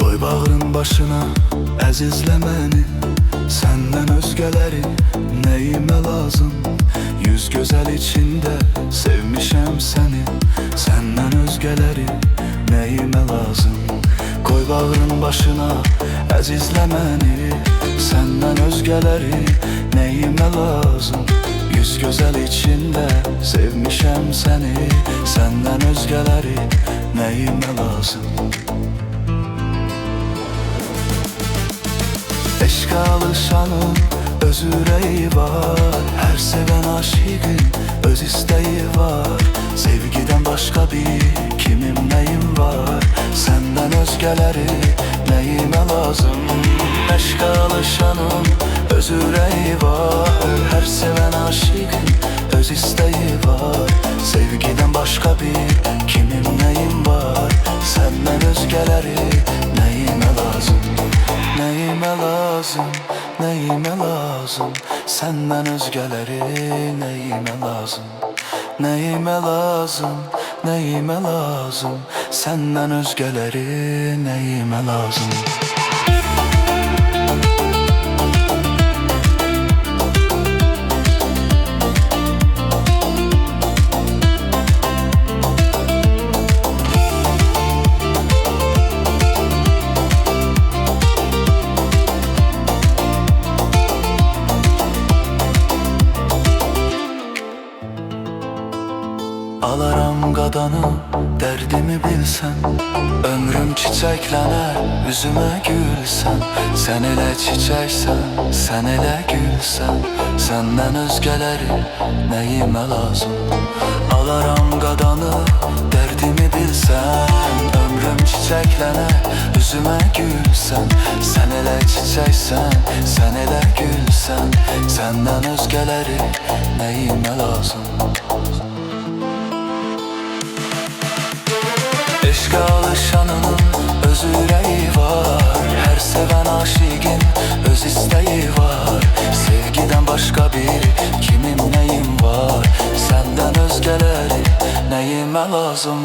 Koy bağrın başına, əzizlə məni. Səndən özgələri nəyimə lazım? Yüz gözəl içində sevmişəm səni. Səndən özgələri nəyimə lazım? Koy bağrın başına, əzizlə məni. Səndən özgələri nəyimə lazım? Yüz gözəl içində sevmişəm səni. Səndən özgələri nəyimə lazım? Eşqə alışanın öz ürəyi var. Hər sevən aşiqin öz istəyi var. Sevgidən başqa bir kimim nəyim var? Səndən özgələri nəyimə lazım? Eşqə alışanın öz ürəyi var. Hər sevən aşiqin öz istəyi var. Sevgidən başqa bir kimim nəyim var? Səndən özgələri nəyimə lazım? Nəyimə lazım, nəyimə lazım? Səndən özgələri nəyimə lazım? Nəyimə lazım, nəyimə lazım? Səndən özgələri nəyimə lazım? Alaram qadanı, dərdimi bilsən. Ömrüm çiçəklənər, üzümə gülsən. Sən elə çiçəksən, sən elə gülsən. Səndən özgələri nəyimə lazım? Alaram qadanı, dərdimi bilsən. Ömrüm çiçəklənər, üzümə gülsən. Sən elə çiçəksən, sən elə gülsən. Səndən özgələri nəyimə lazım? Eşqə alışanın öz ürəyi var. Hər sevən aşiqin öz istəyi var. Sevgidən başqa bir kimim nəyim var? Səndən özgələri nəyimə lazım?